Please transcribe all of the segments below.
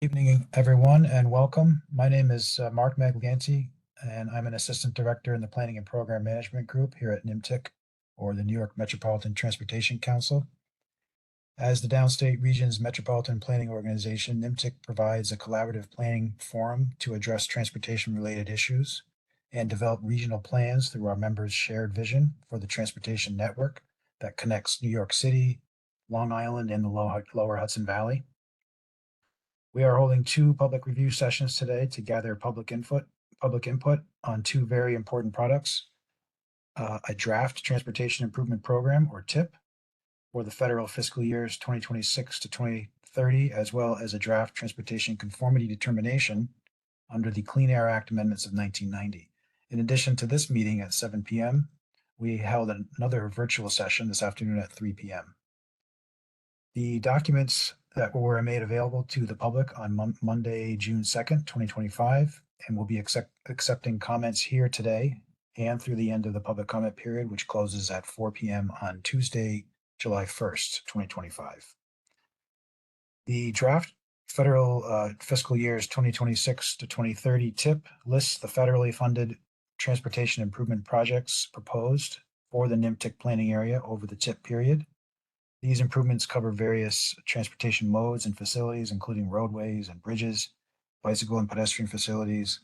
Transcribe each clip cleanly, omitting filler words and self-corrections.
Evening, everyone, and welcome. My name is Mark Maglianti, and I'm an Assistant Director in the Planning and Program Management Group here at NYMTC, or the New York Metropolitan Transportation Council. As the Downstate Region's Metropolitan Planning Organization, NYMTC provides a collaborative planning forum to address transportation-related issues and develop regional plans through our members' shared vision for the transportation network that connects New York City, Long Island, and the Lower Hudson Valley. We are holding two public review sessions today to gather public input on two very important products, a draft transportation improvement program, or TIP, for the federal fiscal years 2026 to 2030, as well as a draft transportation conformity determination under the Clean Air Act amendments of 1990. In addition to this meeting at 7 p.m., we held another virtual session this afternoon at 3 p.m. The documents that were made available to the public on Monday, June 2nd, 2025, and will be accepting comments here today and through the end of the public comment period, which closes at 4 p.m. on Tuesday, July 1st, 2025. The draft federal fiscal years 2026 to 2030 TIP lists the federally funded transportation improvement projects proposed for the NYMTC planning area over the TIP period. These improvements cover various transportation modes and facilities, including roadways and bridges, bicycle and pedestrian facilities,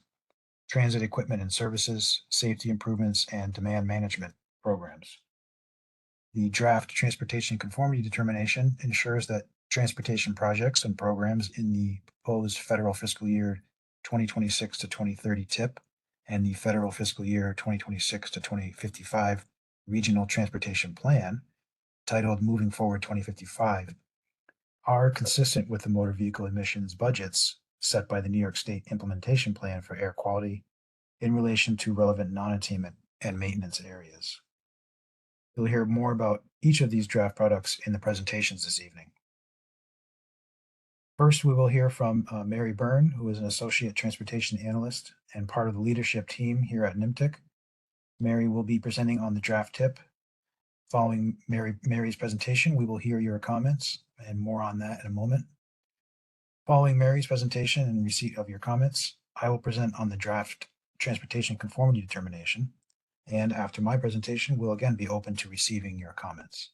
transit equipment and services, safety improvements, and demand management programs. The draft Transportation Conformity Determination ensures that transportation projects and programs in the proposed federal fiscal year 2026 to 2030 TIP and the federal fiscal year 2026 to 2055 Regional Transportation Plan, titled Moving Forward 2055, are consistent with the motor vehicle emissions budgets set by the New York State Implementation Plan for Air Quality in relation to relevant non-attainment and maintenance areas. You'll hear more about each of these draft products in the presentations this evening. First, we will hear from Mary Byrne, who is an Associate Transportation Analyst and part of the leadership team here at NYMTC. Mary will be presenting on the draft TIP. Following Mary's presentation, we will hear your comments and more on that in a moment. Following Mary's presentation and receipt of your comments, I will present on the draft Transportation Conformity Determination. And after my presentation, we'll again be open to receiving your comments.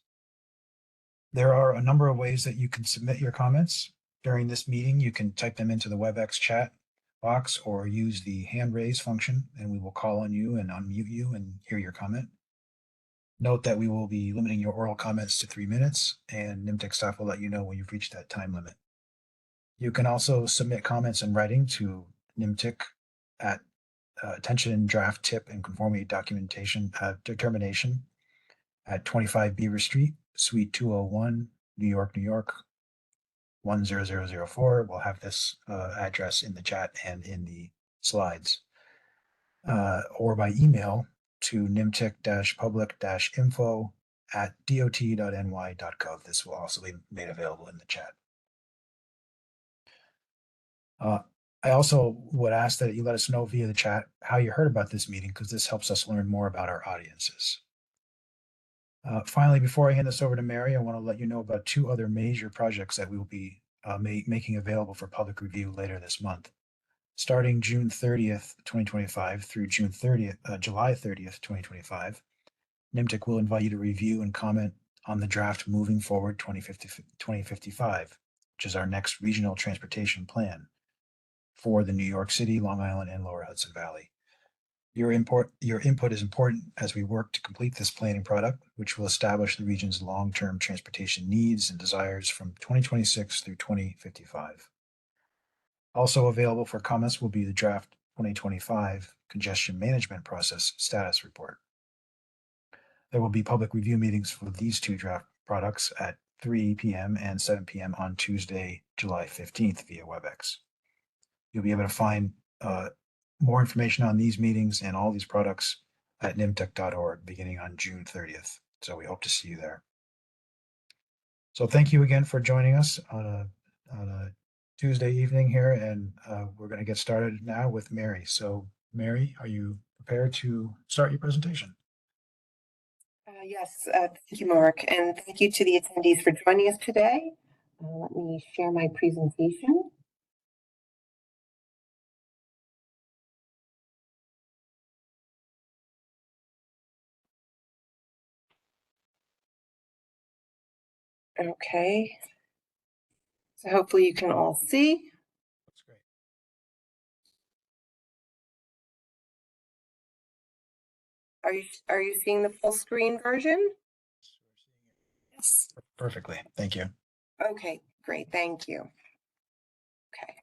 There are a number of ways that you can submit your comments. During this meeting, you can type them into the WebEx chat box or use the hand raise function, and we will call on you and unmute you and hear your comment. Note that we will be limiting your oral comments to 3 minutes, and NYMTC staff will let you know when you've reached that time limit. You can also submit comments in writing to NYMTC at attention draft TIP and conformity documentation determination at 25 Beaver Street, Suite 201, New York, New York, 10004. We'll have this address in the chat and in the slides, or by email to nimtic-public-info@dot.ny.gov. This will also be made available in the chat. I also would ask that you let us know via the chat how you heard about this meeting, because this helps us learn more about our audiences. Finally, before I hand this over to Mary, I want to let you know about two other major projects that we will be making available for public review later this month. Starting June 30th, 2025 through July 30th, 2025, NYMTC will invite you to review and comment on the draft Moving Forward 2055, which is our next regional transportation plan for the New York City, Long Island, and Lower Hudson Valley. Your input is important as we work to complete this planning product, which will establish the region's long-term transportation needs and desires from 2026 through 2055. Also available for comments will be the draft 2025 Congestion Management Process Status Report. There will be public review meetings for these two draft products at 3 p.m. and 7 p.m. on Tuesday, July 15th via WebEx. You'll be able to find more information on these meetings and all these products at nimtic.org beginning on June 30th. So we hope to see you there. So thank you again for joining us on a Tuesday evening here, and we're going to get started now with Mary. So Mary, are you prepared to start your presentation? Yes, thank you, Mark, and thank you to the attendees for joining us today. Let me share my presentation. Okay. So hopefully you can all see. That's great. Are you seeing the full screen version? Yes. Perfectly. Thank you. Okay, great. Thank you. Okay.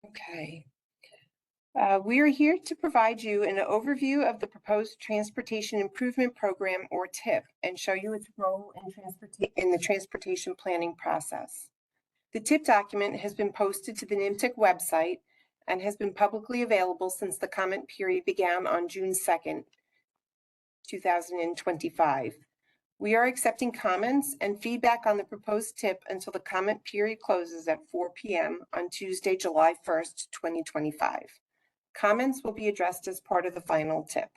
Okay. We are here to provide you an overview of the proposed Transportation Improvement Program, or TIP, and show you its role in the transportation planning process. The TIP document has been posted to the NYMTC website and has been publicly available since the comment period began on June 2nd, 2025. We are accepting comments and feedback on the proposed TIP until the comment period closes at 4 p.m. on Tuesday, July 1st, 2025. Comments will be addressed as part of the final TIP.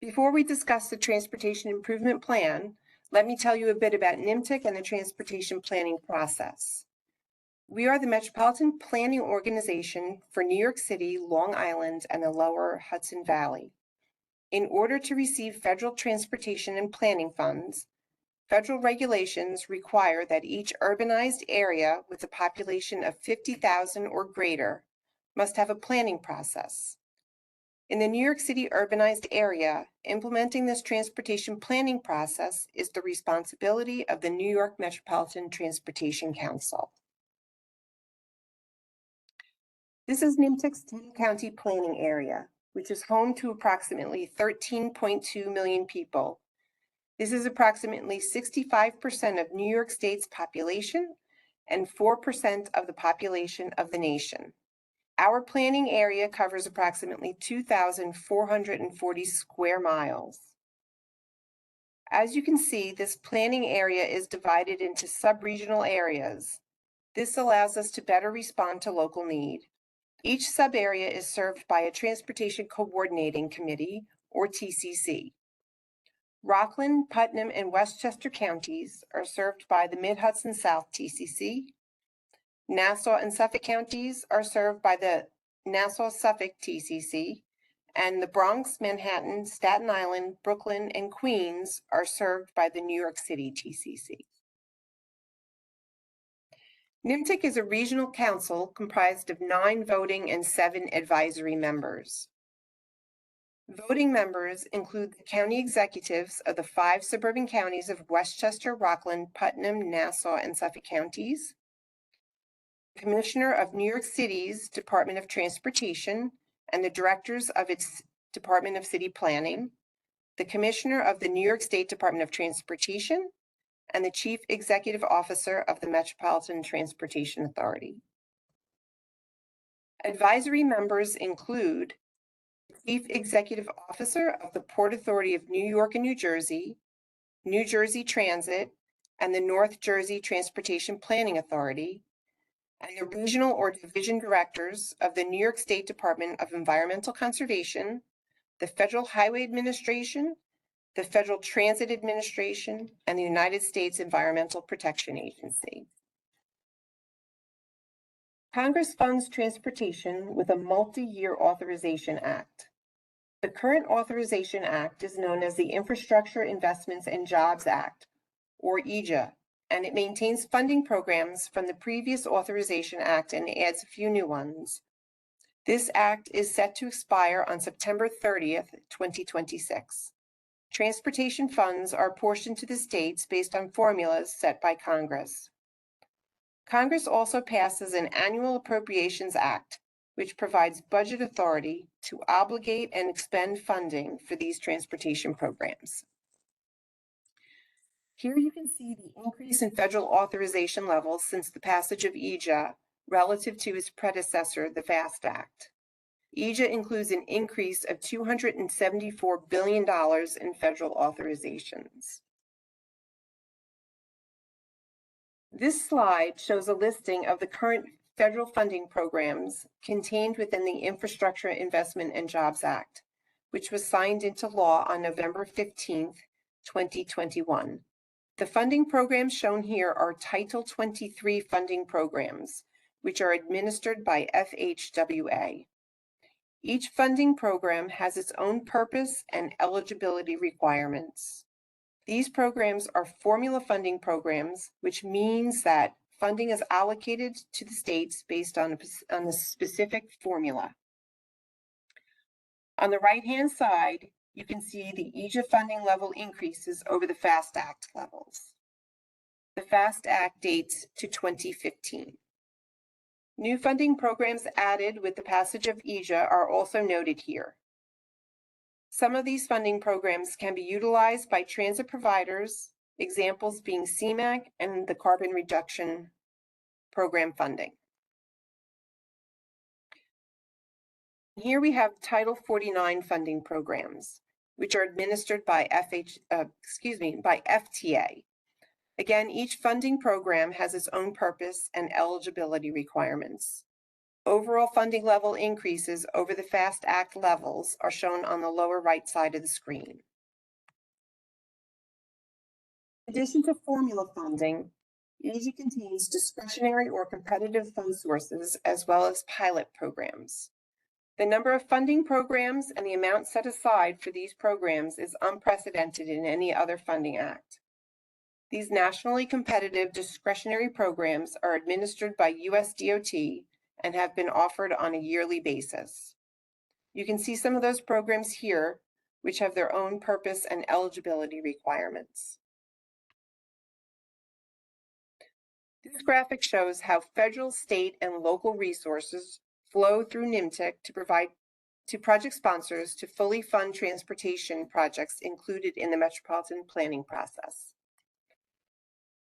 Before we discuss the Transportation Improvement Plan, let me tell you a bit about NYMTC and the transportation planning process. We are the Metropolitan Planning Organization for New York City, Long Island, and the Lower Hudson Valley. In order to receive federal transportation and planning funds, federal regulations require that each urbanized area with a population of 50,000 or greater must have a planning process. In the New York City urbanized area, implementing this transportation planning process is the responsibility of the New York Metropolitan Transportation Council. This is NYMTC's 10-county planning area, which is home to approximately 13.2 million people. This is approximately 65% of New York State's population and 4% of the population of the nation. Our planning area covers approximately 2,440 square miles. As you can see, this planning area is divided into sub-regional areas. This allows us to better respond to local need. Each sub-area is served by a Transportation Coordinating Committee, or TCC. Rockland, Putnam, and Westchester counties are served by the Mid-Hudson South TCC. Nassau and Suffolk counties are served by the Nassau-Suffolk TCC, and the Bronx, Manhattan, Staten Island, Brooklyn, and Queens are served by the New York City TCC. NYMTC is a regional council comprised of 9 voting and 7 advisory members. Voting members include the county executives of the 5 suburban counties of Westchester, Rockland, Putnam, Nassau, and Suffolk counties, the Commissioner of New York City's Department of Transportation and the directors of its Department of City Planning, the Commissioner of the New York State Department of Transportation, and the Chief Executive Officer of the Metropolitan Transportation Authority. Advisory members include the Chief Executive Officer of the Port Authority of New York and New Jersey Transit, and the North Jersey Transportation Planning Authority, and the regional or division directors of the New York State Department of Environmental Conservation, the Federal Highway Administration, the Federal Transit Administration, and the United States Environmental Protection Agency. Congress funds transportation with a multi-year authorization act. The current authorization act is known as the Infrastructure Investments and Jobs Act, or EJA, and it maintains funding programs from the previous authorization act and adds a few new ones. This act is set to expire on September 30th, 2026. Transportation funds are apportioned to the states based on formulas set by Congress. Congress also passes an annual appropriations act, which provides budget authority to obligate and expend funding for these transportation programs. Here you can see the increase in federal authorization levels since the passage of EJA relative to its predecessor, the FAST Act. EJA includes an increase of $274 billion in federal authorizations. This slide shows a listing of the current federal funding programs contained within the Infrastructure Investment and Jobs Act, which was signed into law on November 15th, 2021. The funding programs shown here are Title 23 funding programs, which are administered by FHWA. Each funding program has its own purpose and eligibility requirements. These programs are formula funding programs, which means that funding is allocated to the states based on a specific formula. On the right-hand side, you can see the EJA funding level increases over the FAST Act levels. The FAST Act dates to 2015. New funding programs added with the passage of EJA are also noted here. Some of these funding programs can be utilized by transit providers, examples being CMAQ and the Carbon Reduction Program funding. Here we have Title 49 funding programs, which are administered by FTA. Again, each funding program has its own purpose and eligibility requirements. Overall funding level increases over the FAST Act levels are shown on the lower right side of the screen. In addition to formula funding, EJA contains discretionary or competitive fund sources as well as pilot programs. The number of funding programs and the amount set aside for these programs is unprecedented in any other funding act. These nationally competitive discretionary programs are administered by US DOT and have been offered on a yearly basis. You can see some of those programs here, which have their own purpose and eligibility requirements. This graphic shows how federal, state, and local resources flow through NYMTC to provide to project sponsors to fully fund transportation projects included in the metropolitan planning process.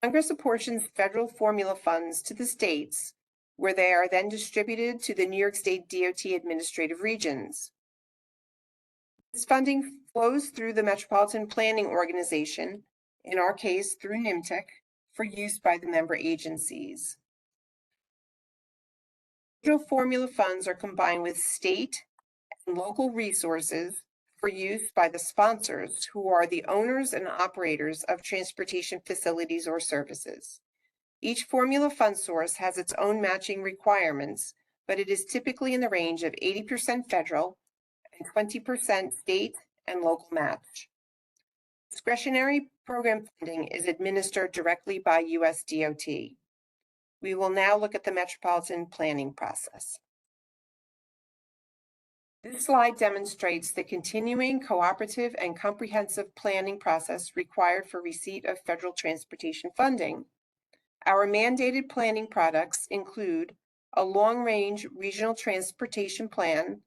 Congress apportions federal formula funds to the states, where they are then distributed to the New York State DOT administrative regions. This funding flows through the Metropolitan Planning Organization, in our case through NYMTC, for use by the member agencies. Federal formula funds are combined with state and local resources for use by the sponsors, who are the owners and operators of transportation facilities or services. Each formula fund source has its own matching requirements, but it is typically in the range of 80% federal and 20% state and local match. Discretionary program funding is administered directly by US DOT. We will now look at the metropolitan planning process. This slide demonstrates the continuing cooperative and comprehensive planning process required for receipt of federal transportation funding. Our mandated planning products include a long-range regional transportation plan,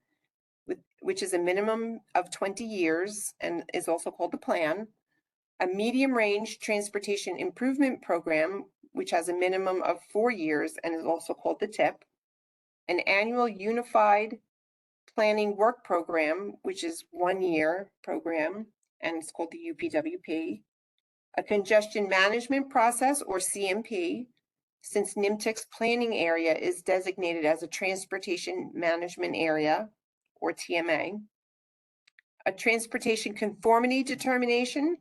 which is a minimum of 20 years and is also called the plan, a medium-range transportation improvement program, which has a minimum of 4 years and is also called the TIP, an annual unified planning work program, which is 1 year program, and it's called the UPWP, a congestion management process, or CMP, since NYMTC's planning area is designated as a transportation management area, or TMA, a transportation conformity determination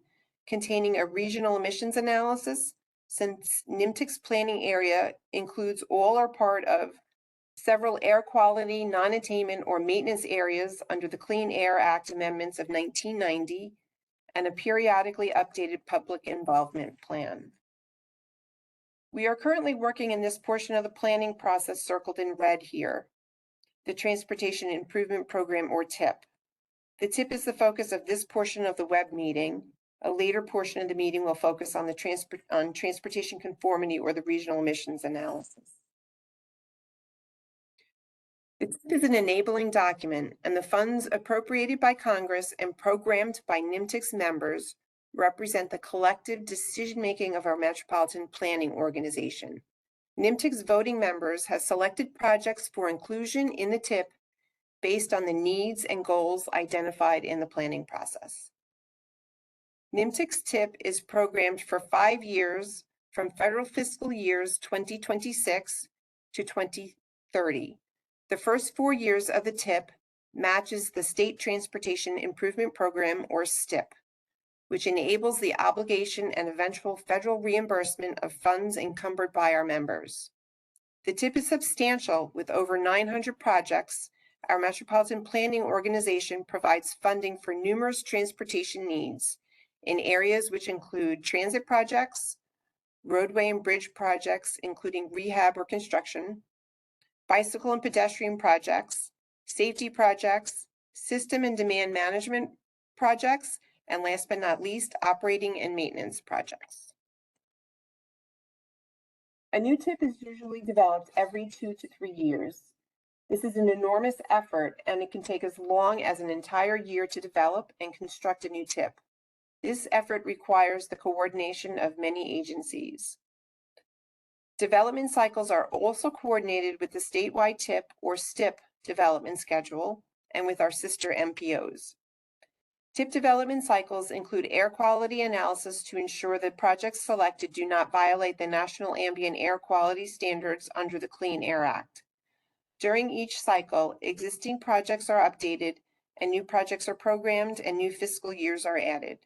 containing a regional emissions analysis, since NYMTC's planning area includes all or part of several air quality, non-attainment, or maintenance areas under the Clean Air Act amendments of 1990, and a periodically updated public involvement plan. We are currently working in this portion of the planning process circled in red here, the Transportation Improvement Program, or TIP. The TIP is the focus of this portion of the web meeting. A later portion of the meeting will focus on the transportation conformity or the regional emissions analysis. The TIP is an enabling document, and the funds appropriated by Congress and programmed by NYMTC's members represent the collective decision-making of our metropolitan planning organization. NYMTC's voting members have selected projects for inclusion in the TIP based on the needs and goals identified in the planning process. NYMTC's TIP is programmed for 5 years from federal fiscal years 2026 to 2030. The first 4 years of the TIP matches the State Transportation Improvement Program, or STIP. which enables the obligation and eventual federal reimbursement of funds encumbered by our members. The TIP is substantial with over 900 projects. Our Metropolitan Planning Organization provides funding for numerous transportation needs in areas which include transit projects, roadway and bridge projects, including rehab or construction, bicycle and pedestrian projects, safety projects, system and demand management projects, and last but not least, operating and maintenance projects. A new TIP is usually developed every 2 to 3 years. This is an enormous effort, and it can take as long as an entire year to develop and construct a new TIP. This effort requires the coordination of many agencies. Development cycles are also coordinated with the statewide TIP or STIP development schedule and with our sister MPOs. TIP development cycles include air quality analysis to ensure that projects selected do not violate the National Ambient Air Quality Standards under the Clean Air Act. During each cycle, existing projects are updated and new projects are programmed and new fiscal years are added.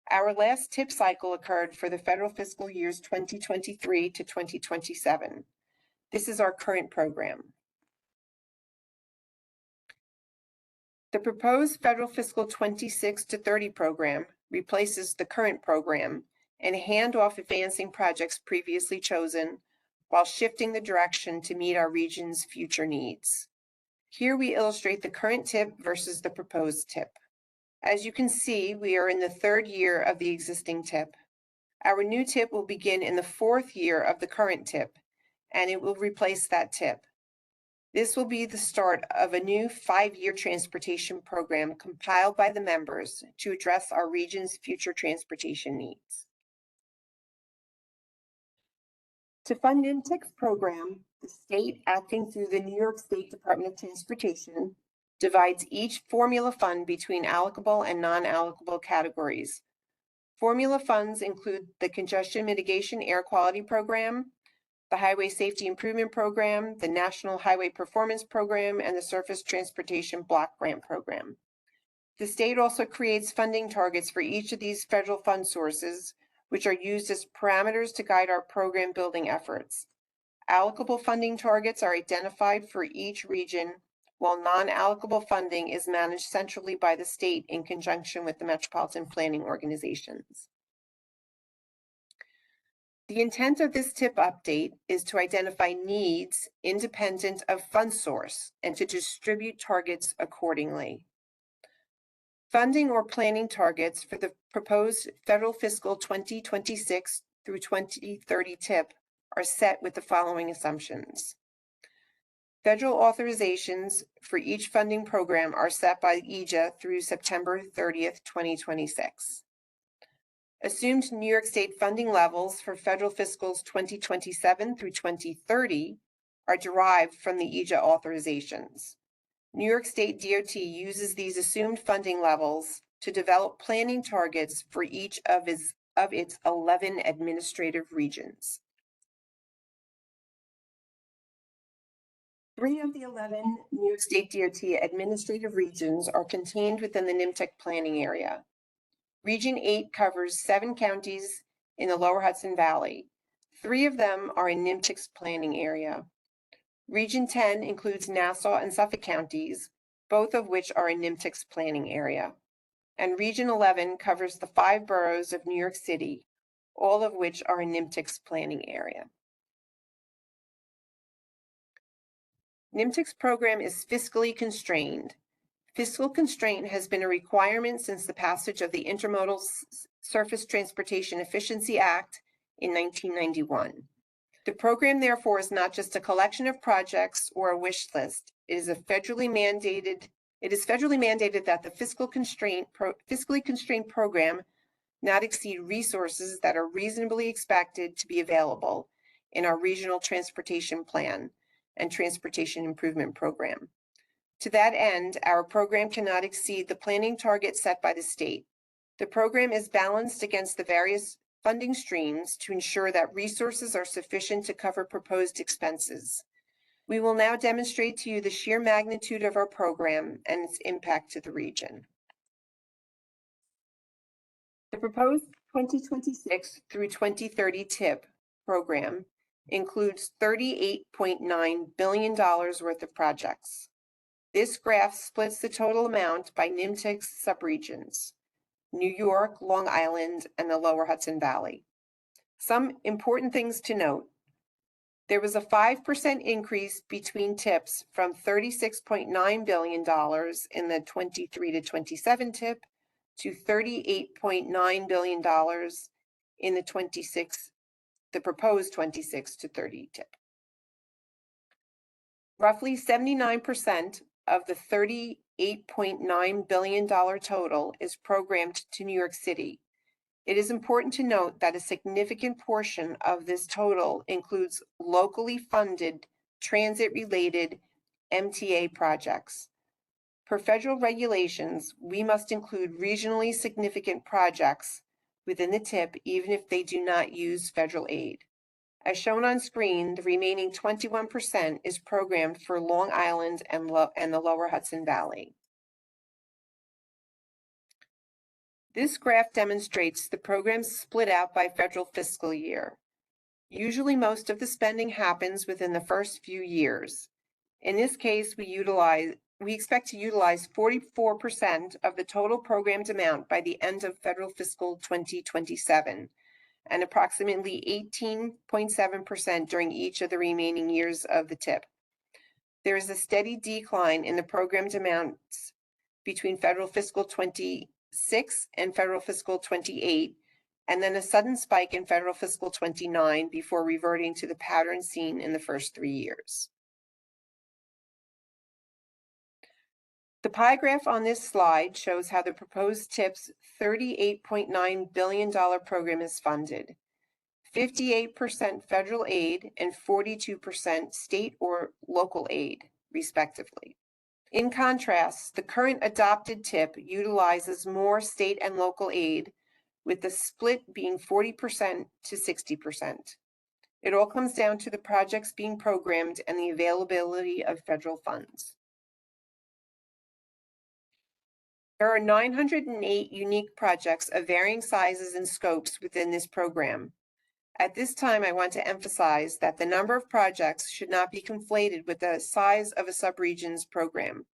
Our last TIP cycle occurred for the federal fiscal years 2023 to 2027. This is our current program. The proposed federal fiscal 26 to 30 program replaces the current program and handoff advancing projects previously chosen while shifting the direction to meet our region's future needs. Here we illustrate the current TIP versus the proposed TIP. As you can see, we are in the 3rd year of the existing TIP. Our new TIP will begin in the 4th year of the current TIP, and it will replace that TIP. This will be the start of a new 5-year transportation program compiled by the members to address our region's future transportation needs. To fund NYMTC's program, the state, acting through the New York State Department of Transportation, divides each formula fund between allocable and non-allocable categories. Formula funds include the Congestion Mitigation Air Quality Program, the Highway Safety Improvement Program, the National Highway Performance Program, and the Surface Transportation Block Grant Program. The state also creates funding targets for each of these federal fund sources, which are used as parameters to guide our program building efforts. Allocable funding targets are identified for each region, while non-allocable funding is managed centrally by the state in conjunction with the metropolitan planning organizations. The intent of this TIP update is to identify needs independent of fund source and to distribute targets accordingly. Funding or planning targets for the proposed federal fiscal 2026 through 2030 TIP are set with the following assumptions. Federal authorizations for each funding program are set by EJA through September 30th, 2026. Assumed New York State funding levels for federal fiscals 2027 through 2030 are derived from the EJA authorizations. New York State DOT uses these assumed funding levels to develop planning targets for each of its 11 administrative regions. 3 of the 11 New York State DOT administrative regions are contained within the NYMTC planning area. Region 8 covers 7 counties in the Lower Hudson Valley. 3 of them are in NYMTC's planning area. Region 10 includes Nassau and Suffolk counties, both of which are in NYMTC's planning area. And Region 11 covers the 5 boroughs of New York City, all of which are in NYMTC's planning area. NYMTC's program is fiscally constrained. Fiscal constraint has been a requirement since the passage of the Intermodal Surface Transportation Efficiency Act in 1991. The program, therefore, is not just a collection of projects or a wish list. It is federally mandated that the fiscally constrained program not exceed resources that are reasonably expected to be available in our regional transportation plan and transportation improvement program. To that end, our program cannot exceed the planning target set by the state. The program is balanced against the various funding streams to ensure that resources are sufficient to cover proposed expenses. We will now demonstrate to you the sheer magnitude of our program and its impact to the region. The proposed 2026 through 2030 TIP program includes $38.9 billion worth of projects. This graph splits the total amount by NYMTC's subregions, New York, Long Island, and the Lower Hudson Valley. Some important things to note. There was a 5% increase between TIPs from $36.9 billion in the 23 to 27 TIP to $38.9 billion in the proposed 26 to 30 TIP. Roughly 79% of the $38.9 billion total is programmed to New York City. It is important to note that a significant portion of this total includes locally funded transit-related MTA projects. Per federal regulations, we must include regionally significant projects within the TIP even if they do not use federal aid. As shown on screen, the remaining 21% is programmed for Long Island and the Lower Hudson Valley. This graph demonstrates the programs split out by federal fiscal year. Usually most of the spending happens within the first few years. In this case, we expect to utilize 44% of the total programmed amount by the end of federal fiscal 2027 and approximately 18.7% during each of the remaining years of the TIP. There is a steady decline in the programmed amounts between federal fiscal 26 and federal fiscal 28, and then a sudden spike in federal fiscal 29 before reverting to the pattern seen in the first 3 years. The pie graph on this slide shows how the proposed TIP's $38.9 billion program is funded. 58% federal aid and 42% state or local aid, respectively. In contrast, the current adopted TIP utilizes more state and local aid, with the split being 40% to 60%. It all comes down to the projects being programmed and the availability of federal funds. There are 908 unique projects of varying sizes and scopes within this program. At this time, I want to emphasize that the number of projects should not be conflated with the size of a subregion's program.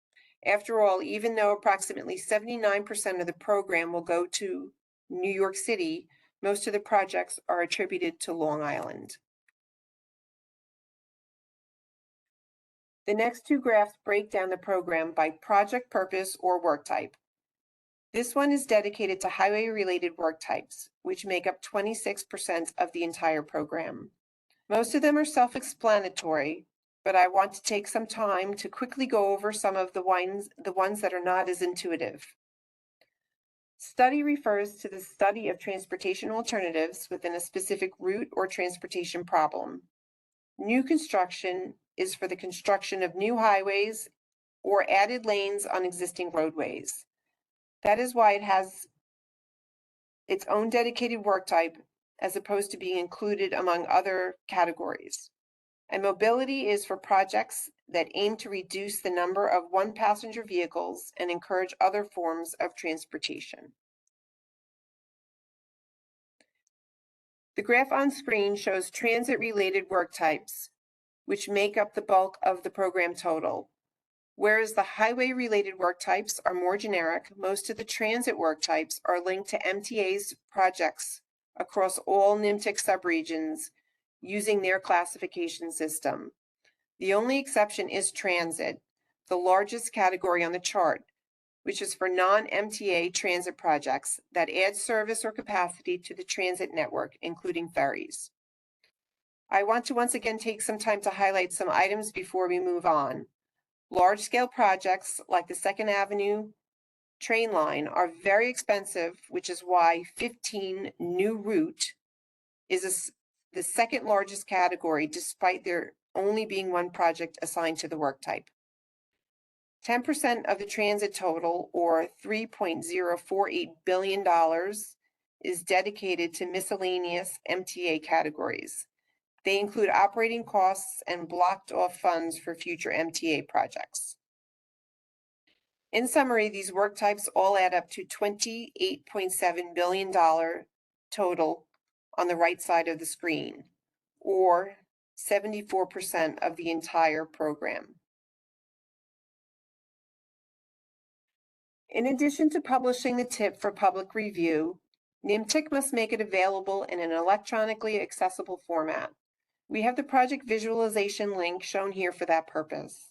After all, even though approximately 79% of the program will go to New York City, most of the projects are attributed to Long Island. The next two graphs break down the program by project purpose or work type. This one is dedicated to highway-related work types, which make up 26% of the entire program. Most of them are self-explanatory, but I want to take some time to quickly go over some of the ones that are not as intuitive. Study refers to the study of transportation alternatives within a specific route or transportation problem. New construction is for the construction of new highways or added lanes on existing roadways. That is why it has its own dedicated work type as opposed to being included among other categories. And mobility is for projects that aim to reduce the number of one-passenger vehicles and encourage other forms of transportation. The graph on screen shows transit-related work types, which make up the bulk of the program total. Whereas the highway-related work types are more generic, most of the transit work types are linked to MTA's projects across all NYMTC subregions using their classification system. The only exception is transit, the largest category on the chart, which is for non-MTA transit projects that add service or capacity to the transit network, including ferries. I want to once again take some time to highlight some items before we move on. Large-scale projects like the 2nd Avenue train line are very expensive, which is why 15 new route is the second largest category, despite there only being one project assigned to the work type. 10% of the transit total, or $3.048 billion, is dedicated to miscellaneous MTA categories. They include operating costs and blocked off funds for future MTA projects. In summary, these work types all add up to $28.7 billion total on the right side of the screen, or 74% of the entire program. In addition to publishing the tip for public review, NYMTC must make it available in an electronically accessible format. We have the project visualization link shown here for that purpose.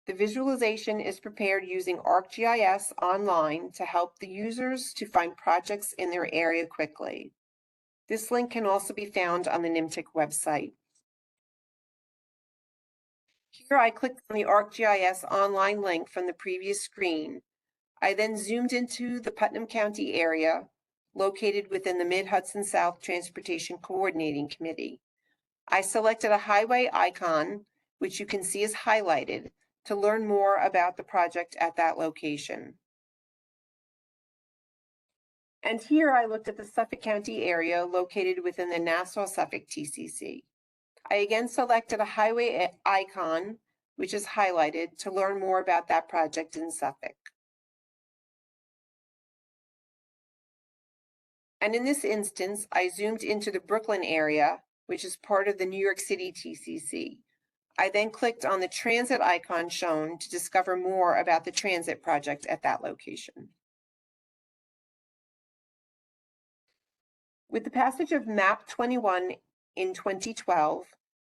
The visualization is prepared using ArcGIS online to help the users to find projects in their area quickly. This link can also be found on the NYMTC website. Here I clicked on the ArcGIS online link from the previous screen. I then zoomed into the Putnam County area located within the Mid-Hudson South Transportation Coordinating Committee. I selected a highway icon, which you can see is highlighted, to learn more about the project at that location. And here I looked at the Suffolk County area located within the Nassau-Suffolk TCC. I again selected a highway icon, which is highlighted, to learn more about that project in Suffolk. And in this instance, I zoomed into the Brooklyn area, which is part of the New York City TCC. I then clicked on the transit icon shown to discover more about the transit project at that location. With the passage of MAP 21 in 2012,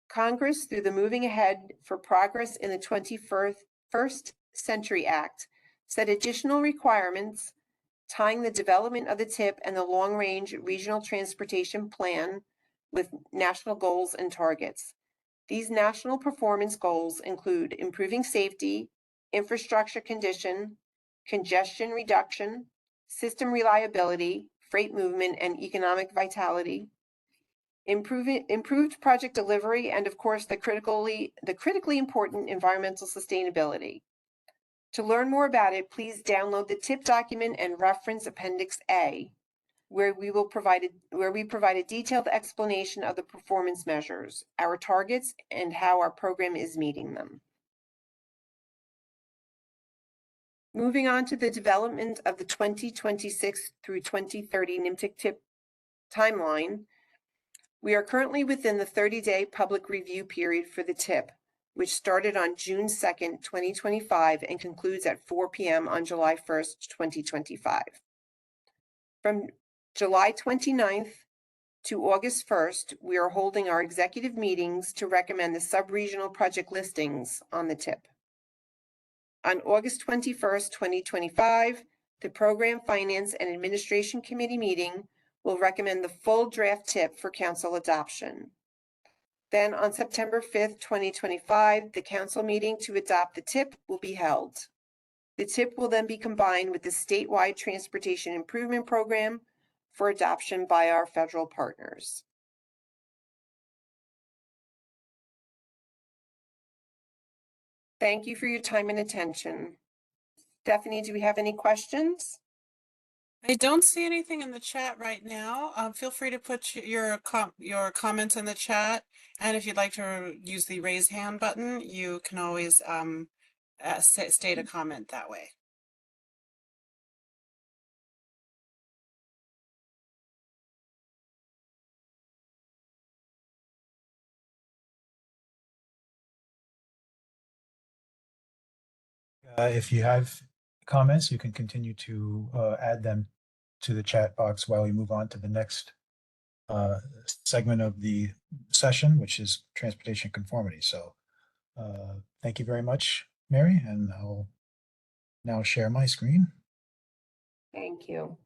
Congress, through the Moving Ahead for Progress in the 21st Century Act, set additional requirements tying the development of the TIP and the long-range regional transportation plan with national goals and targets. These national performance goals include improving safety, infrastructure condition, congestion reduction, system reliability, freight movement, and economic vitality, improved project delivery, and of course, the critically important environmental sustainability. To learn more about it, please download the TIP document and reference Appendix A, where we provide a detailed explanation of the performance measures, our targets, and how our program is meeting them. Moving on to the development of the 2026 through 2030 NYMTC TIP timeline, we are currently within the 30-day public review period for the TIP, which started on June 2nd, 2025 and concludes at 4 p.m. on July 1st, 2025. From July 29th to August 1st, we are holding our executive meetings to recommend the sub-regional project listings on the TIP. On August 21st, 2025, the Program Finance and Administration Committee meeting will recommend the full draft TIP for council adoption. Then on September 5th, 2025, the council meeting to adopt the TIP will be held. The TIP will then be combined with the statewide transportation improvement program for adoption by our federal partners. Thank you for your time and attention. Stephanie, do we have any questions? I don't see anything in the chat right now. Feel free to put your comments in the chat. And if you'd like to use the raise hand button, you can always state a comment that way. If you have comments, you can continue to add them to the chat box while we move on to the next segment of the session, which is transportation conformity. So thank you very much, Mary, and I'll now share my screen. Thank you.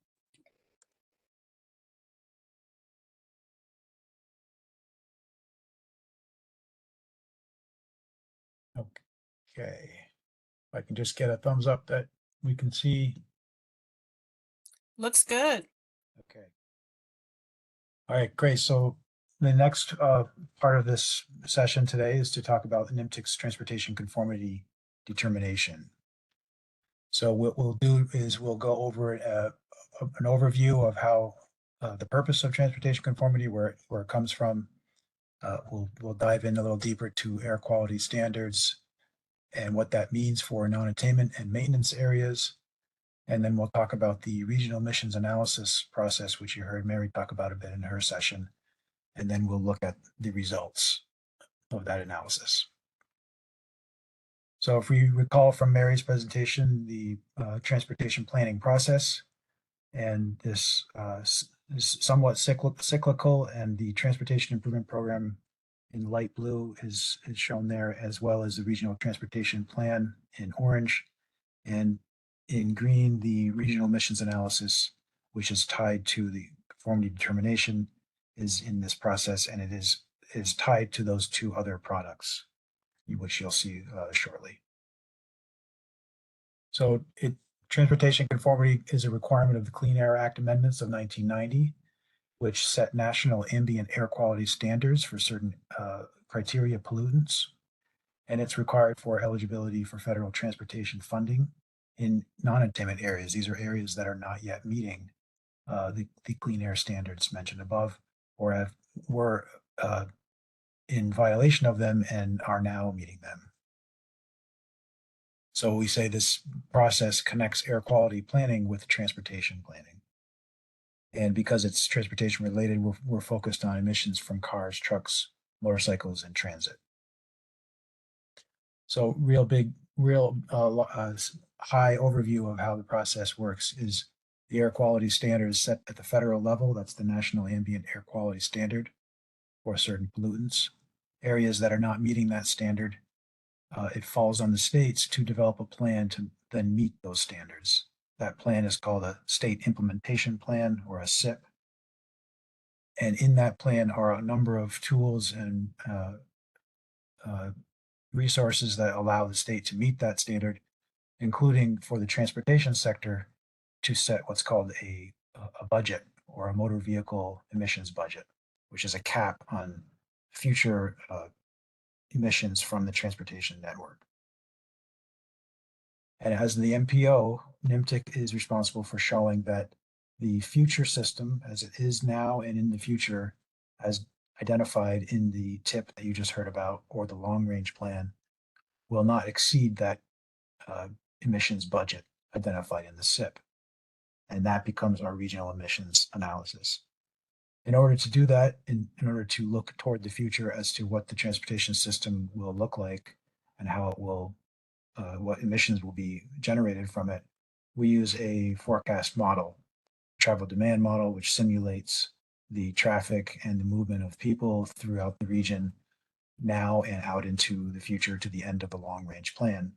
Okay. If I can just get a thumbs up that we can see. Looks good. Okay. All right, great. So the next part of this session today is to talk about NYMTC's Transportation Conformity Determination. So what we'll do is we'll go over an overview of how the purpose of transportation conformity, where it comes from. We'll dive in a little deeper to air quality standards, and what that means for non-attainment and maintenance areas. And then we'll talk about the regional emissions analysis process, which you heard Mary talk about a bit in her session. And then we'll look at the results of that analysis. So if we recall from Mary's presentation, the transportation planning process, and this is somewhat cyclical, and the transportation improvement program in light blue is shown there, as well as the regional transportation plan in orange, and in green, the regional emissions analysis, which is tied to the conformity determination, is in this process, and it is tied to those two other products, which you'll see shortly. So transportation conformity is a requirement of the Clean Air Act amendments of 1990, which set national ambient air quality standards for certain criteria pollutants. And it's required for eligibility for federal transportation funding in non-attainment areas. These are areas that are not yet meeting the clean air standards mentioned above, or were in violation of them and are now meeting them. So we say this process connects air quality planning with transportation planning. And because it's transportation related, we're focused on emissions from cars, trucks, motorcycles, and transit. So high overview of how the process works is the air quality standard is set at the federal level. That's the National Ambient Air Quality Standard for certain pollutants. Areas that are not meeting that standard, it falls on the states to develop a plan to then meet those standards. That plan is called a State Implementation Plan, or a SIP. And in that plan are a number of tools and resources that allow the state to meet that standard, including for the transportation sector to set what's called a budget, or a motor vehicle emissions budget, which is a cap on future emissions from the transportation network. And as the MPO, NYMTC is responsible for showing that the future system, as it is now and in the future, as identified in the TIP that you just heard about, or the long range plan, will not exceed that emissions budget identified in the SIP. And that becomes our regional emissions analysis. In order to do that, in order to look toward the future as to what the transportation system will look like and how it will, what emissions will be generated from it, we use a forecast model, travel demand model, which simulates the traffic and the movement of people throughout the region now and out into the future to the end of the long range plan.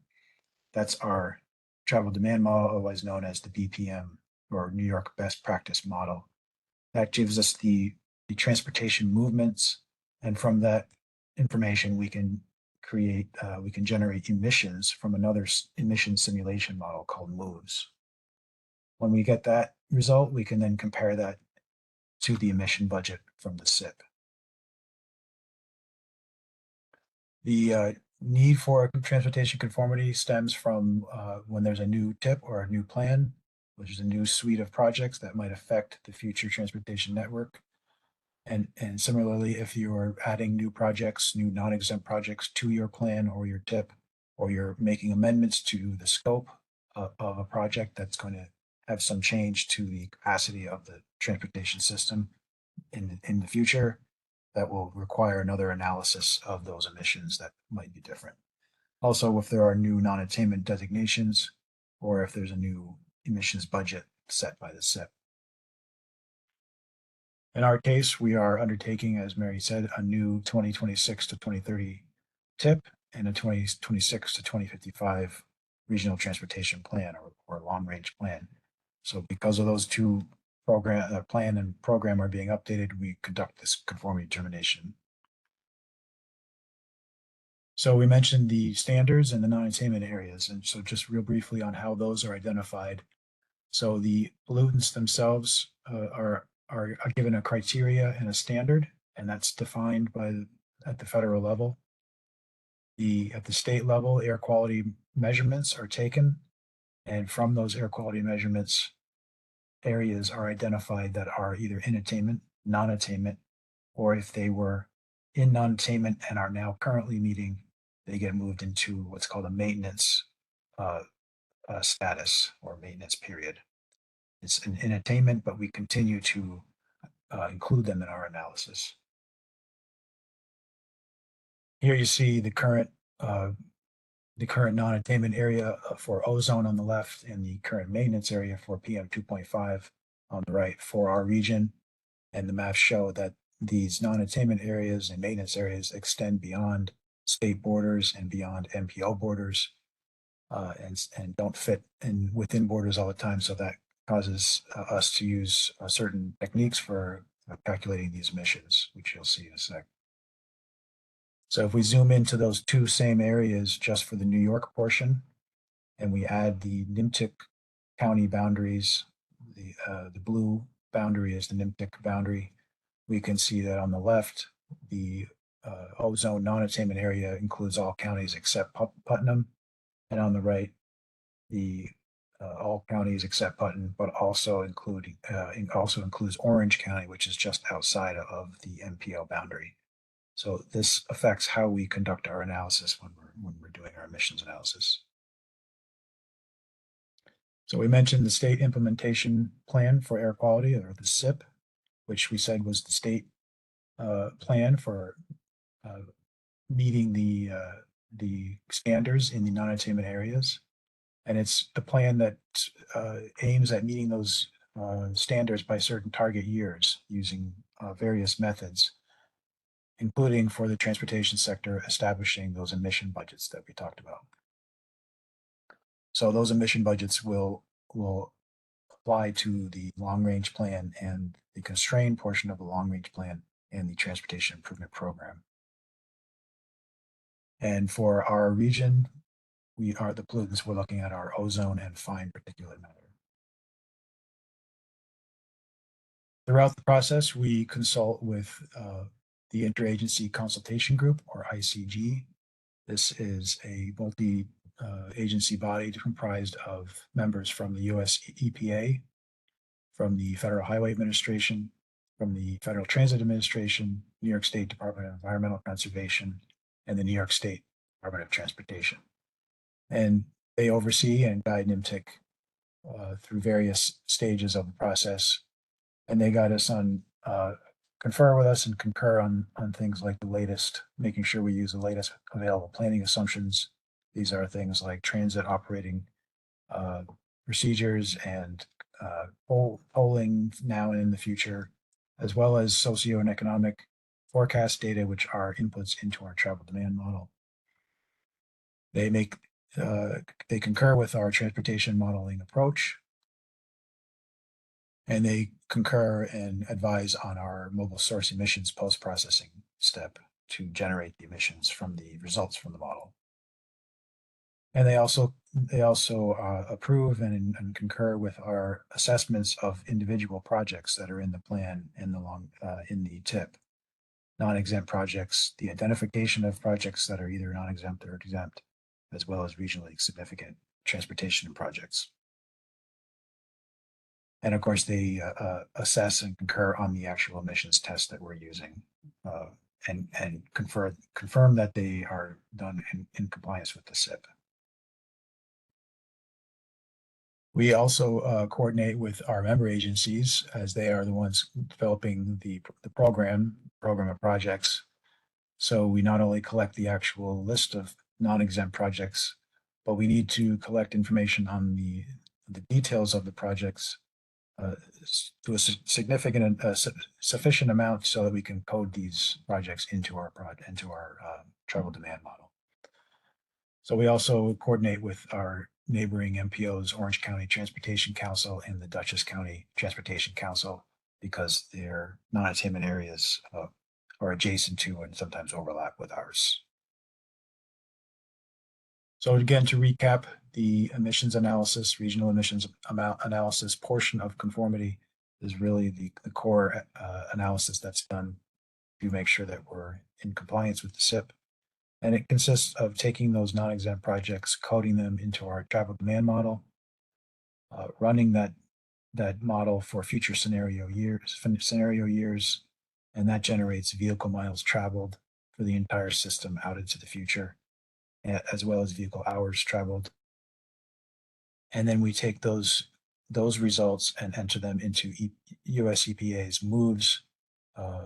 That's our travel demand model, otherwise known as the BPM, or New York Best Practice Model. That gives us the transportation movements, and from that information we can generate emissions from another emission simulation model called MOVES. When we get that result, we can then compare that to the emission budget from the SIP. The need for transportation conformity stems from when there's a new TIP or a new plan, which is a new suite of projects that might affect the future transportation network. And similarly, if you are adding new projects, new non-exempt projects to your plan or your TIP, or you're making amendments to the scope of a project that's going to have some change to the capacity of the transportation system in the future, that will require another analysis of those emissions that might be different. Also, if there are new non-attainment designations, or if there's a new emissions budget set by the SIP. In our case, we are undertaking, as Mary said, a new 2026 to 2030 TIP and a 2026 to 2055 regional transportation plan, or long range plan. So because of those two plan and program are being updated, we conduct this conformity determination. So we mentioned the standards and the non-attainment areas, and so just real briefly on how those are identified. So the pollutants themselves are given a criteria and a standard, and that's defined at the federal level. At the state level, air quality measurements are taken, and from those air quality measurements, areas are identified that are either in attainment, non-attainment, or if they were in non-attainment and are now currently meeting they get moved into what's called a maintenance status or maintenance period. It's in attainment, but we continue to include them in our analysis. Here you see the current non-attainment area for ozone on the left and the current maintenance area for PM 2.5 on the right for our region. And the maps show that these non-attainment areas and maintenance areas extend beyond state borders and beyond MPO borders, and don't fit within borders all the time. So that causes us to use certain techniques for calculating these emissions, which you'll see in a sec. So if we zoom into those two same areas just for the New York portion, and we add the NYMTC county boundaries, the blue boundary is the NYMTC boundary, we can see that on the left, the ozone non-attainment area includes all counties except Putnam, and on the right, the all counties except Putnam, but also includes Orange County, which is just outside of the MPO boundary. So this affects how we conduct our analysis when we're doing our emissions analysis. So we mentioned the state implementation plan for air quality, or the SIP, which we said was the state plan for meeting the standards in the non-attainment areas. And it's the plan that aims at meeting those standards by certain target years using various methods, including for the transportation sector, establishing those emission budgets that we talked about. So those emission budgets will apply to the long-range plan and the constrained portion of the long-range plan and the transportation improvement program. And for our region, the pollutants we're looking at are ozone and fine particulate matter. Throughout the process, we consult with the Interagency Consultation Group, or ICG. This is a multi-agency body comprised of members from the US EPA, from the Federal Highway Administration, from the Federal Transit Administration, New York State Department of Environmental Conservation, and the New York State Department of Transportation. And they oversee and guide NYMTC through various stages of the process. And they guide us on, confer with us and concur on things like the latest, making sure we use the latest available planning assumptions. These are things like transit operating procedures and polling now and in the future, as well as socio and economic forecast data, which are inputs into our travel demand model. They concur with our transportation modeling approach, and they concur and advise on our mobile source emissions post-processing step to generate the emissions from the results from the model. And they also approve and concur with our assessments of individual projects that are in the plan in the TIP. Non-exempt projects, the identification of projects that are either non-exempt or exempt, as well as regionally significant transportation projects. And of course, they assess and concur on the actual emissions tests that we're using, and confirm that they are done in compliance with the SIP. We also coordinate with our member agencies, as they are the ones developing the program of projects. So we not only collect the actual list of non-exempt projects, but we need to collect information on the details of the projects to a significant, sufficient amount so that we can code these projects into our travel demand model. So we also coordinate with our neighboring MPOs, Orange County Transportation Council and the Dutchess County Transportation Council, because their non-attainment areas are adjacent to and sometimes overlap with ours. So again, to recap, the emissions analysis, regional emissions analysis portion of conformity is really the core analysis that's done to make sure that we're in compliance with the SIP. And it consists of taking those non-exempt projects, coding them into our travel demand model, running that model for future scenario years, and that generates vehicle miles traveled for the entire system out into the future. as well as vehicle hours traveled. And then we take those results and enter them into US EPA's MOVES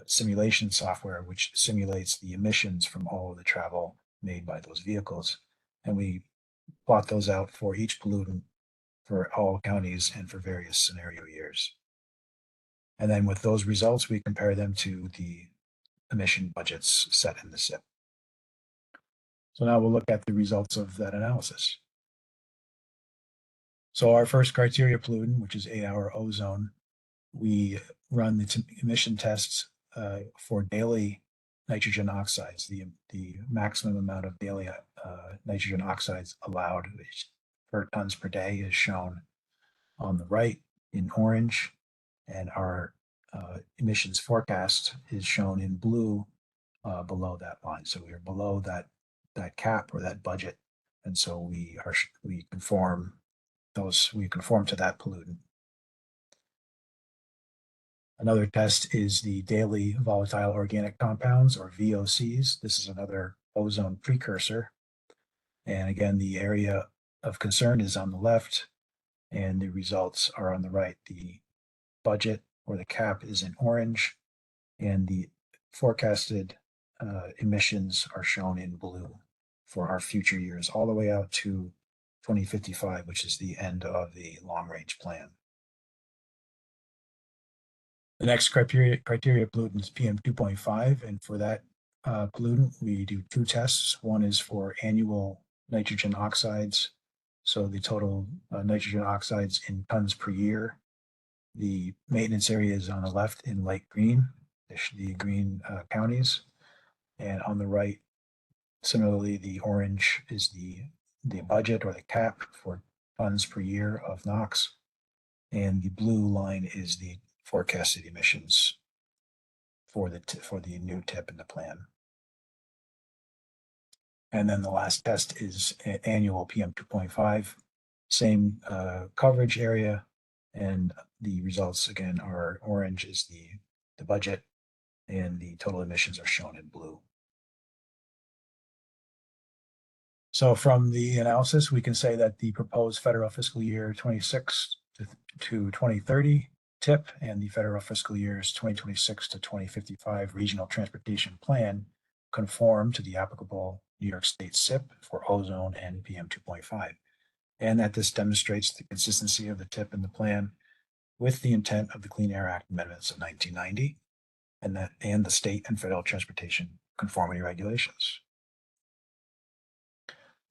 simulation software, which simulates the emissions from all of the travel made by those vehicles. And we plot those out for each pollutant for all counties and for various scenario years. And then with those results, we compare them to the emission budgets set in the SIP. So now we'll look at the results of that analysis. So our first criteria pollutant, which is 8-hour ozone, we run the emission tests for daily nitrogen oxides. The maximum amount of daily nitrogen oxides allowed per tons per day is shown on the right in orange, and our emissions forecast is shown in blue below that line. So we are below that cap or that budget, and so we conform to that pollutant. Another test is the daily volatile organic compounds, or VOCs. This is another ozone precursor. And again, the area of concern is on the left, and the results are on the right. The budget or the cap is in orange, and the forecasted emissions are shown in blue for our future years, all the way out to 2055, which is the end of the long-range plan. The next criteria pollutant is PM 2.5, and for that pollutant, we do two tests. One is for annual nitrogen oxides, so the total nitrogen oxides in tons per year. The maintenance area is on the left in light green, the green counties, and on the right, similarly, the orange is the budget or the cap for tons per year of NOx, and the blue line is the forecasted emissions for the new tip in the plan. And then the last test is annual PM 2.5, same coverage area, and the results again are orange is the budget, and the total emissions are shown in blue. So from the analysis, we can say that the proposed federal fiscal year 26 to 2030 tip and the federal fiscal years 2026 to 2055 regional transportation plan conform to the applicable New York State SIP for ozone and PM 2.5, and that this demonstrates the consistency of the tip and the plan with the intent of the Clean Air Act amendments of 1990 and the state and federal transportation conformity regulations.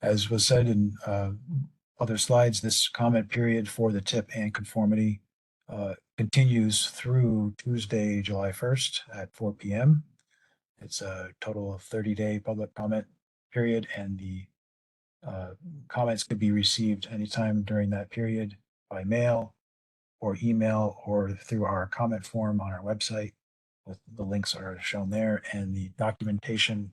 As was said in other slides, this comment period for the tip and conformity continues through Tuesday, July 1st at 4 p.m. It's a total of 30-day public comment period, and the comments could be received anytime during that period by mail or email or through our comment form on our website. The links are shown there, and the documentation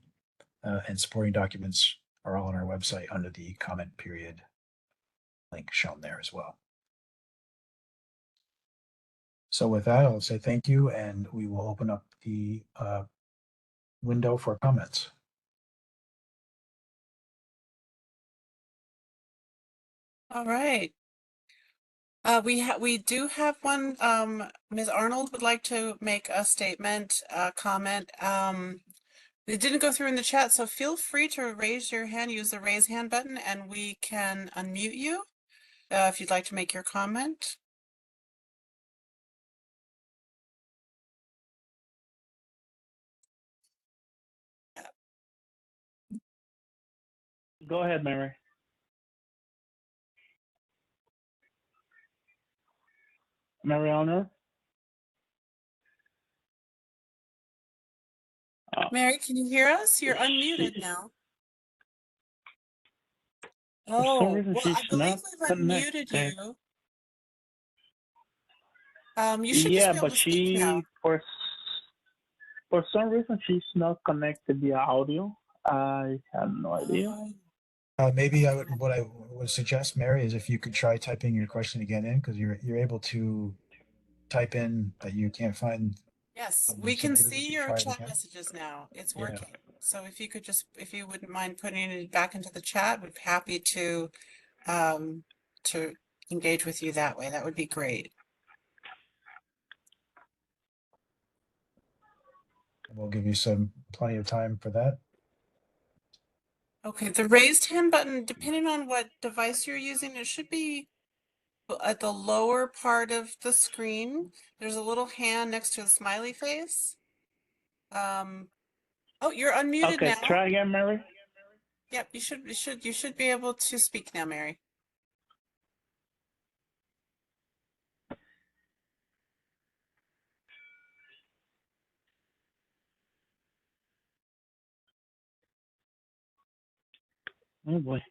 and supporting documents are all on our website under the comment period link shown there as well. So with that, I'll say thank you, and we will open up the window for comments. All right. We do have one. Ms. Arnold would like to make a statement, comment. It didn't go through in the chat, so feel free to raise your hand, use the raise hand button, and we can unmute you if you'd like to make your comment. Go ahead, Mary. Mariana? Mary, can you hear us? You're unmuted now. Oh, reason well, she's I believe not we've unmuted connected. you. You should just Yeah, be able but to speak now. for some reason she's not connected via audio. I have no idea. Maybe what I would suggest, Mary, is if you could try typing your question again in, because you're able to type in that you can't find. Yes, So we can maybe see should your try it chat again. messages now. It's Yeah. working. So if you could just, if you wouldn't mind putting it back into the chat, we'd be happy to engage with you that way. That would be great. We'll give you plenty of time for that. Okay, the raised hand button, depending on what device you're using, it should be at the lower part of the screen. There's a little hand next to the smiley face. Oh, you're unmuted Okay, now. try again, Mary. Yep, you should be able to speak now, Mary. Oh boy.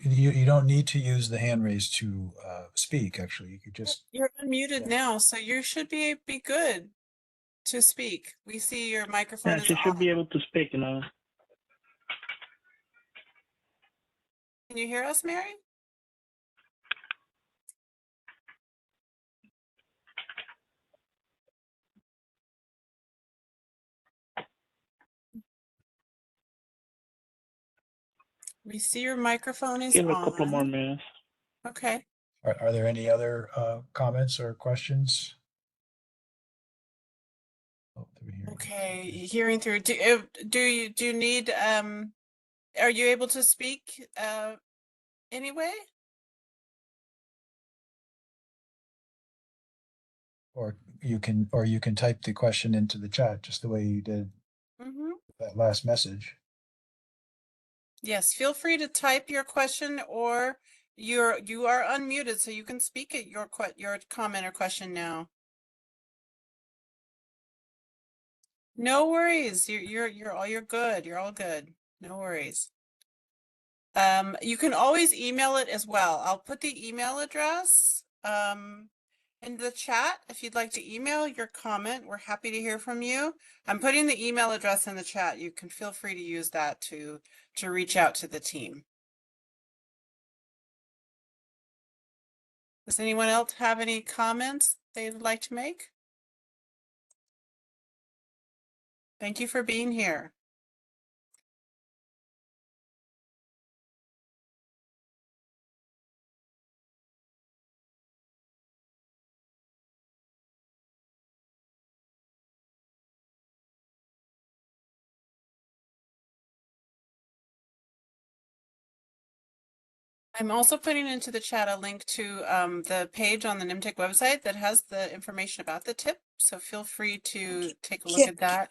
You don't need to use the hand raise to speak, actually. You could just, You're unmuted Yeah. now, so you should be good to speak. We see your microphone Yeah, is she should on. be able to speak now. Can you hear us, Mary? We see your microphone is Give it a couple more on. minutes. Okay. are there any other comments or questions? Oh, through here. Okay, hearing through. Do you need are you able to speak anyway? Or you can type the question into the chat just the way you did Mm-hmm. that last message. Yes, feel free to type your question, or you are unmuted, so you can speak at your comment or question now. No worries. You're good. You're all good. No worries. You can always email it as well. I'll put the email address in the chat if you'd like to email your comment. We're happy to hear from you. I'm putting the email address in the chat. You can feel free to use that to reach out to the team. Does anyone else have any comments they'd like to make? Thank you for being here. I'm also putting into the chat a link to the page on the NYMTC website that has the information about the tip. So feel free to take a look at that.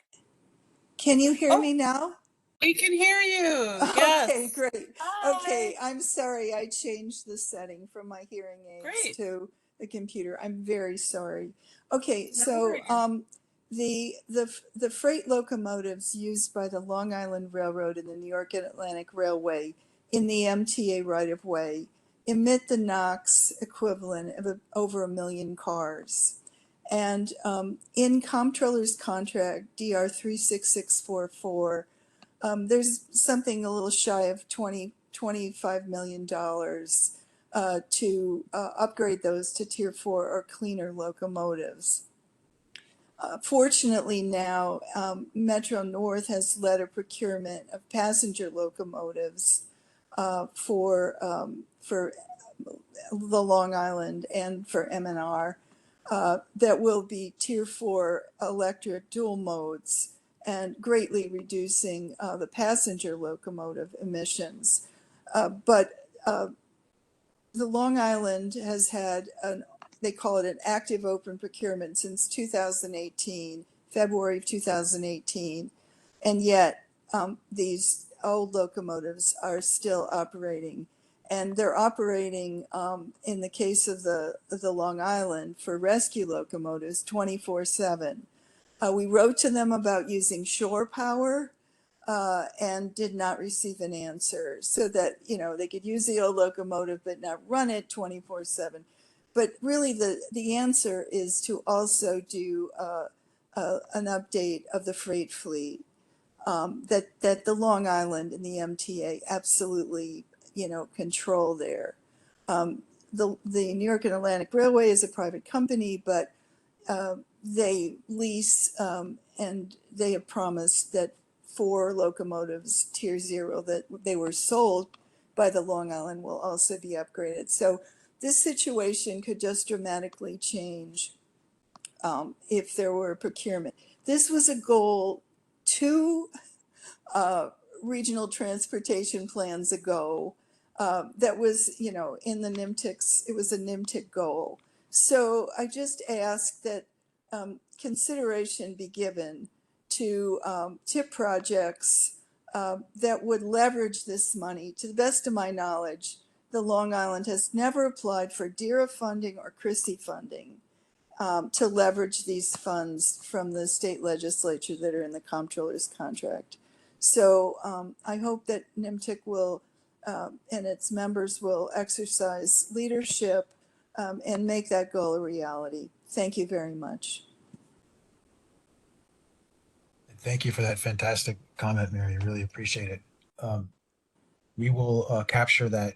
Can you hear Oh, me now? we can hear you. Okay, Yes. great. Hi. Okay, I'm sorry I changed the setting from my hearing aids Great. to the computer. I'm very sorry. Okay, No so worries. the freight locomotives used by the Long Island Railroad and the New York and Atlantic Railway in the MTA right of way emit the NOx equivalent of over 1 million cars. And in Comptroller's contract, DR 36644, there's something a little shy of $25 million to upgrade those to Tier 4 or cleaner locomotives. Fortunately now, Metro North has led a procurement of passenger locomotives for the Long Island and for MNR that will be Tier 4 electric dual modes and greatly reducing the passenger locomotive emissions. But the Long Island has had they call it an active open procurement since 2018, February of 2018. And yet these old locomotives are still operating. And they're operating, in the case of the Long Island, for rescue locomotives 24/7. We wrote to them about using shore power and did not receive an answer, so that, you know, they could use the old locomotive but not run it 24/7. But really the answer is to also do an update of the freight fleet that the Long Island and the MTA absolutely, you know, control there. The New York and Atlantic Railway is a private company, but they lease and they have promised that 4 locomotives Tier 0 that they were sold by the Long Island will also be upgraded. So this situation could just dramatically change if there were procurement. This was a goal 2 regional transportation plans ago that was, you know, in the NYMTC's, it was a NYMTC goal. So I just ask that consideration be given to TIP projects that would leverage this money. To the best of my knowledge, the Long Island has never applied for DERA funding or CRISI funding to leverage these funds from the state legislature that are in the comptroller's contract. So I hope that NYMTC will and its members will exercise leadership and make that goal a reality. Thank you very much. Thank you for that fantastic comment, Mary. I really appreciate it. We will capture that,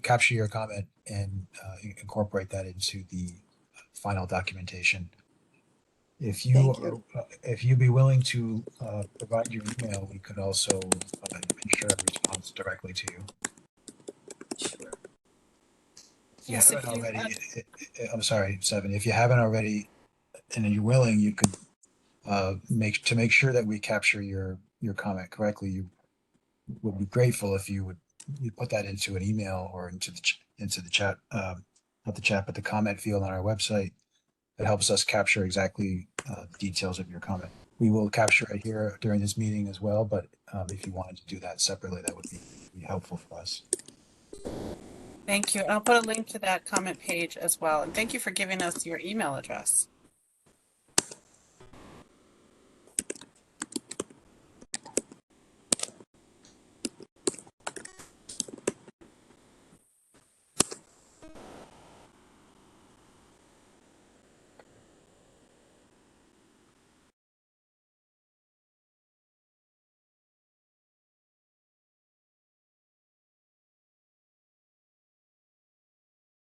capture your comment and incorporate that into the final documentation. If you Thank you. if you'd be willing to provide your email, we could also ensure a response directly to you. Sure. If you Yes, haven't if you, already, I'm sorry, Seven. If you haven't already, and you're willing, you could make sure that we capture your comment correctly. You would be grateful if you put that into an email or into the chat, not the chat, but the comment field on our website. It helps us capture exactly the details of your comment. We will capture it here during this meeting as well, but if you wanted to do that separately, that would be helpful for us. thank you. I'll put a link to that comment page as well. And thank you for giving us your email address.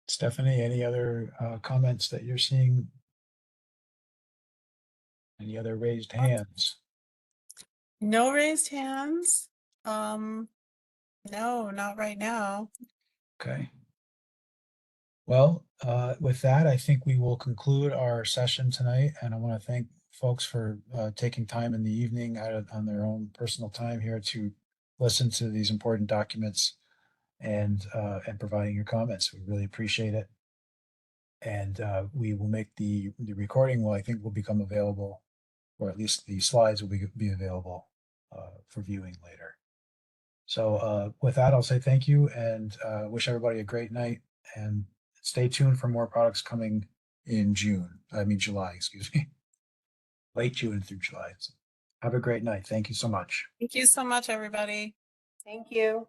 Stephanie, any other comments that you're seeing? Any other raised hands? No raised hands. No, not right now. Okay. Well, with that, I think we will conclude our session tonight, and I want to thank folks for taking time in the evening on their own personal time here to listen to these important documents and providing your comments. We really appreciate it. And we will make the recording, well, I think will become available, or at least the slides will be available for viewing later. So with that, I'll say thank you and wish everybody a great night, and stay tuned for more products coming in July, excuse me. Late June through July. So have a great night. Thank you so much. Thank you so much, everybody. Thank you.